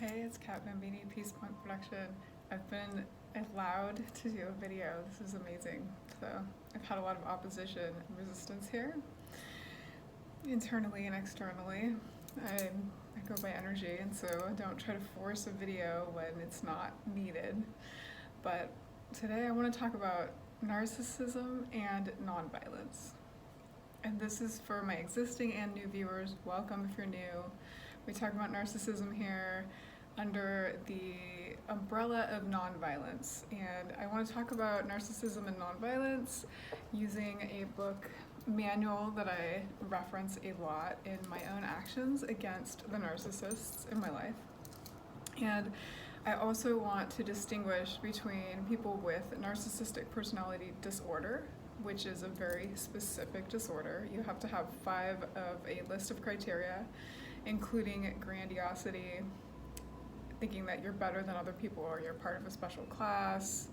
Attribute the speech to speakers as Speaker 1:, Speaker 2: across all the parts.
Speaker 1: Hey, it's Kat Bambini, Peace Point Production. I've been allowed to do a video. This is amazing. So I've had a lot of opposition and resistance here, internally and externally. I go by energy, and so I don't try to force a video when it's not needed. But today I want to talk about narcissism and nonviolence. And this is for my existing and new viewers. Welcome if you're new. We talk about narcissism here under the umbrella of nonviolence. And I want to talk about narcissism and nonviolence using a book manual that I reference a lot in my own actions against the narcissists in my life. And I also want to distinguish between people with narcissistic personality disorder, which is a very specific disorder. You have to have 5 of a list of criteria, including grandiosity, thinking that you're better than other people or you're part of a special class,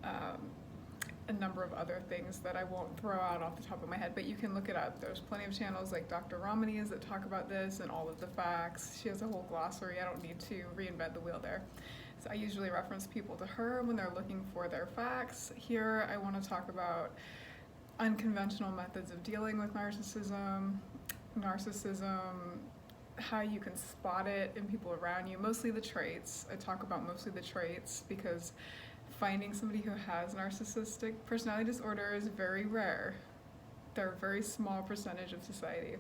Speaker 1: a number of other things that I won't throw out off the top of my head, but you can look it up. There's plenty of channels like Dr. Ramani's that talk about this and all of the facts. She has a whole glossary. I don't need to reinvent the wheel there. So I usually reference people to her when they're looking for their facts. Here I want to talk about unconventional methods of dealing with narcissism, how you can spot it in people around you, mostly the traits. I talk about mostly the traits because finding somebody who has narcissistic personality disorder is very rare. They're a very small percentage of society.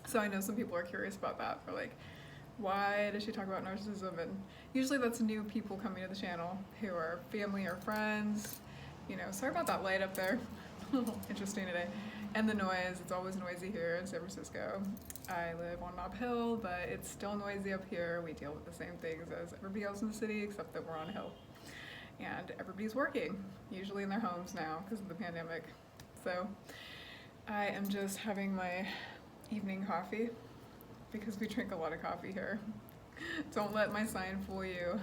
Speaker 1: So I know some people are curious about that. They're like, why does she talk about narcissism? And usually that's new people coming to the channel who are family or friends. You know, sorry about that light up there. Interesting today. And the noise, it's always noisy here in San Francisco. I live on Nob Hill, but it's still noisy up here. We deal with the same things as everybody else in the city, except that we're on a hill. And everybody's working, usually in their homes now because of the pandemic. So I am just having my evening coffee because we drink a lot of coffee here. Don't let my sign fool you.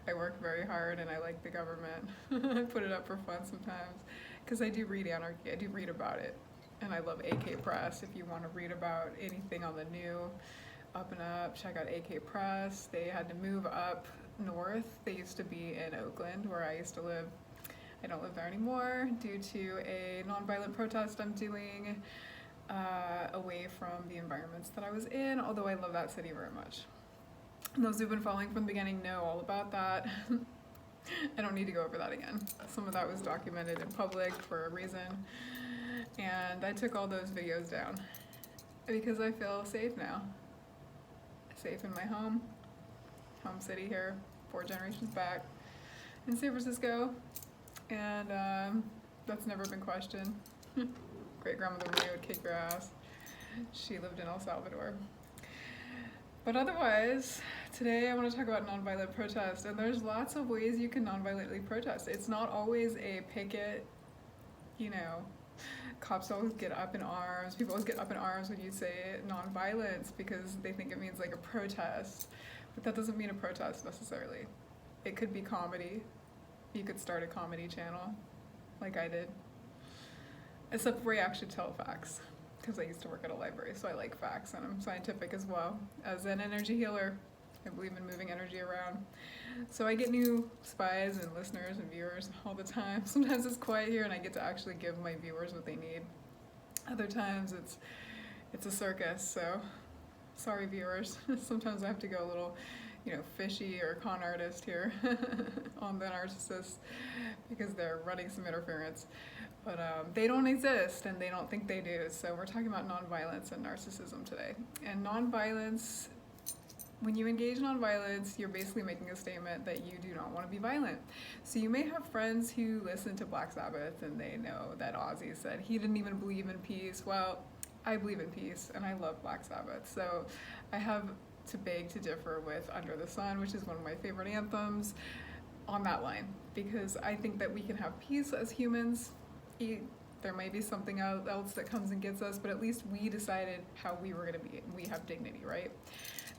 Speaker 1: I work very hard and I like the government. I put it up for fun sometimes because I do read anarchy. I do read about it. And I love AK Press. If you want to read about anything on the new up and up, check out AK Press. They had to move up north. They used to be in Oakland, where I used to live. I don't live there anymore due to a nonviolent protest I'm doing away from the environments that I was in, although I love that city very much. And those who've been following from the beginning know all about that. I don't need to go over that again. Some of that was documented in public for a reason. And I took all those videos down because I feel safe now. Safe in my home city here, 4 generations back in San Francisco. And that's never been questioned. Great grandmother Maria would kick your ass. She lived in El Salvador. But otherwise, today I want to talk about nonviolent protest. And there's lots of ways you can nonviolently protest. It's not always a picket, you know. Cops always get up in arms. People always get up in arms when you say nonviolence because they think it means like a protest. But that doesn't mean a protest necessarily. It could be comedy. You could start a comedy channel like I did. Except where you actually tell facts. Because I used to work at a library, so I like facts and I'm scientific as well. As an energy healer, I believe in moving energy around. So I get new spies and listeners and viewers all the time. Sometimes it's quiet here and I get to actually give my viewers what they need. Other times it's a circus, so sorry viewers. Sometimes I have to go a little, fishy or con artist here on the narcissists because they're running some interference. But they don't exist and they don't think they do. So we're talking about nonviolence and narcissism today. And nonviolence, when you engage nonviolence, you're basically making a statement that you do not want to be violent. So you may have friends who listen to Black Sabbath and they know that Ozzy said he didn't even believe in peace. Well, I believe in peace and I love Black Sabbath. So I have to beg to differ with Under the Sun, which is one of my favorite anthems, on that line. Because I think that we can have peace as humans. There may be something else that comes and gets us, but at least we decided how we were going to be. We have dignity, right?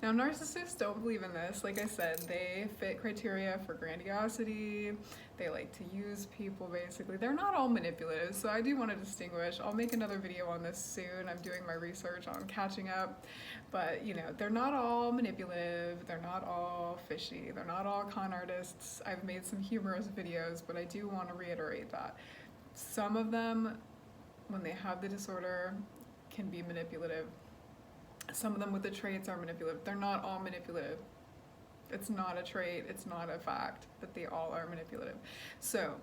Speaker 1: Now, narcissists don't believe in this. Like I said, they fit criteria for grandiosity. They like to use people, basically. They're not all manipulative, so I do want to distinguish. I'll make another video on this soon. I'm doing my research on catching up. But, you know, they're not all manipulative. They're not all fishy. They're not all con artists. I've made some humorous videos, but I do want to reiterate that. Some of them, when they have the disorder, can be manipulative. Some of them with the traits are manipulative. They're not all manipulative. It's not a trait, it's not a fact that they all are manipulative. So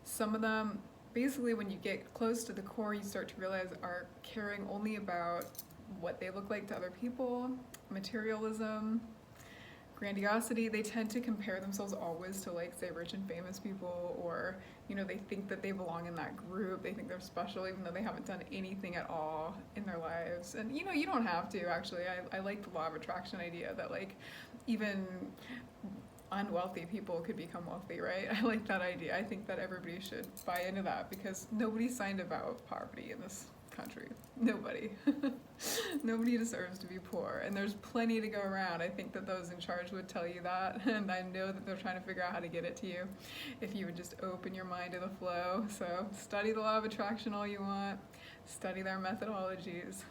Speaker 1: some of them, basically when you get close to the core, you start to realize are caring only about what they look like to other people, materialism, grandiosity. They tend to compare themselves always to, like, say, rich and famous people, or, you know, they think that they belong in that group. They think they're special even though they haven't done anything at all in their lives. And, you know, you don't have to, actually. I like the law of attraction idea that, like, even unwealthy people could become wealthy, right? I like that idea. I think that everybody should buy into that, because nobody signed about poverty in this country. Nobody. Nobody deserves to be poor, and there's plenty to go around. I think that those in charge would tell you that, and I know that they're trying to figure out how to get it to you if you would just open your mind to the flow. So study the law of attraction all you want, study their methodologies,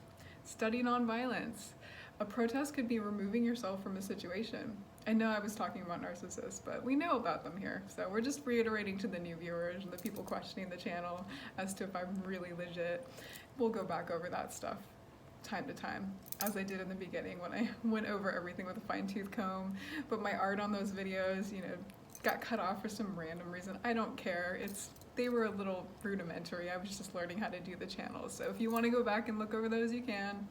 Speaker 1: study nonviolence. A protest could be removing yourself from a situation. I know I was talking about narcissists, but we know about them here. So we're just reiterating to the new viewers and the people questioning the channel as to if I'm really legit. We'll go back over that stuff time to time, as I did in the beginning when I went over everything with a fine-tooth comb. But my art on those videos, you know, got cut off for some random reason. I don't care. They were a little rudimentary. I was just learning how to do the channel. So if you want to go back and look over those, you can.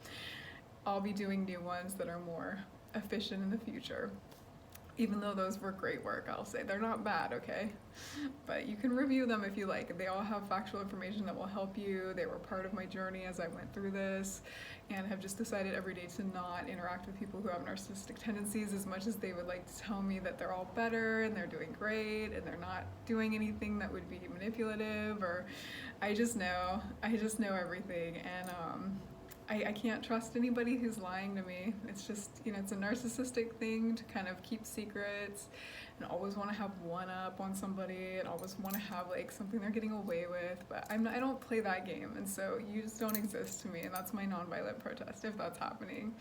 Speaker 1: I'll be doing new ones that are more efficient in the future. Even though those were great work, I'll say. They're not bad, okay? But you can review them if you like. They all have factual information that will help you. They were part of my journey as I went through this, and have just decided every day to not interact with people who have narcissistic tendencies as much as they would like to tell me that they're all better and they're doing great and they're not doing anything that would be manipulative, or I just know everything, and I can't trust anybody who's lying to me. It's just, you know, it's a narcissistic thing to kind of keep secrets and always want to have one up on somebody and always want to have, like, something they're getting away with. But I don't play that game, and so you just don't exist to me, and that's my nonviolent protest if that's happening.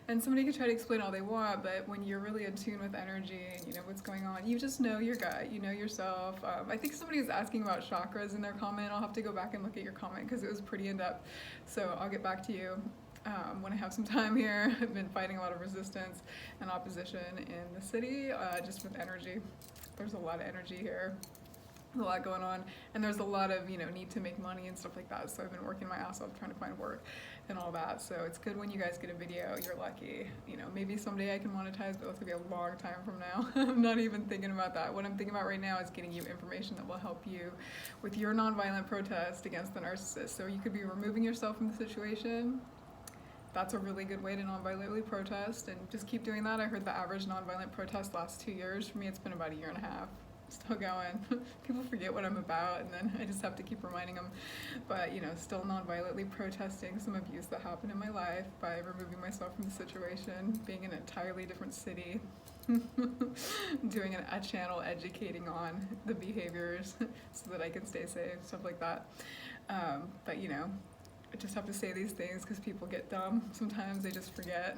Speaker 1: And somebody can try to explain all they want, but when you're really in tune with energy and you know what's going on, you just know your gut, you know yourself. I think somebody was asking about chakras in their comment. I'll have to go back and look at your comment because it was pretty in-depth, so I'll get back to you when I have some time here. I've been fighting a lot of resistance and opposition in the city, just with energy. There's a lot of energy here, a lot going on, and there's a lot of, you know, need to make money and stuff like that, so I've been working my ass off trying to find work and all that. So it's good when you guys get a video. You're lucky. You know, maybe someday I can monetize, but that's gonna be a long time from now. I'm not even thinking about that. What I'm thinking about right now is getting you information that will help you with your nonviolent protest against the narcissist. So you could be removing yourself from the situation. That's a really good way to nonviolently protest, and just keep doing that. I heard the average nonviolent protest lasts 2 years. For me, it's been about 1.5 years. Still going. People forget what I'm about, and then I just have to keep reminding them. But, you know, still nonviolently protesting some abuse that happened in my life by removing myself from the situation, being in an entirely different city, doing a channel educating on the behaviors so that I can stay safe, stuff like that. But, you know, I just have to say these things because people get dumb. Sometimes they just forget.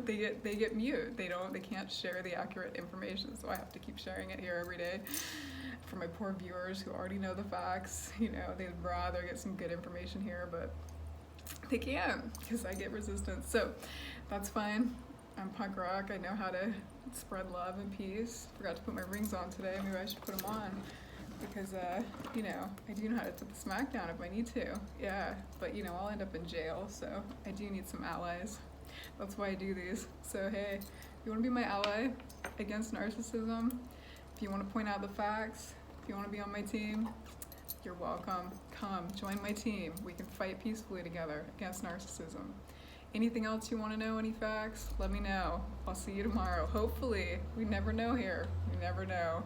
Speaker 1: they get mute. They can't share the accurate information, so I have to keep sharing it here every day. For my poor viewers who already know the facts, you know, they'd rather get some good information here, but they can't because I get resistance. So that's fine. I'm punk rock. I know how to spread love and peace. Forgot to put my rings on today. Maybe I should put them on. Because, you know, I do know how to put the smack down if I need to. Yeah, but, you know, I'll end up in jail, so I do need some allies. That's why I do these. So, hey, if you want to be my ally against narcissism, if you want to point out the facts, if you want to be on my team, you're welcome. Come, join my team. We can fight peacefully together against narcissism. Anything else you want to know, any facts, let me know. I'll see you tomorrow. Hopefully. We never know here. We never know.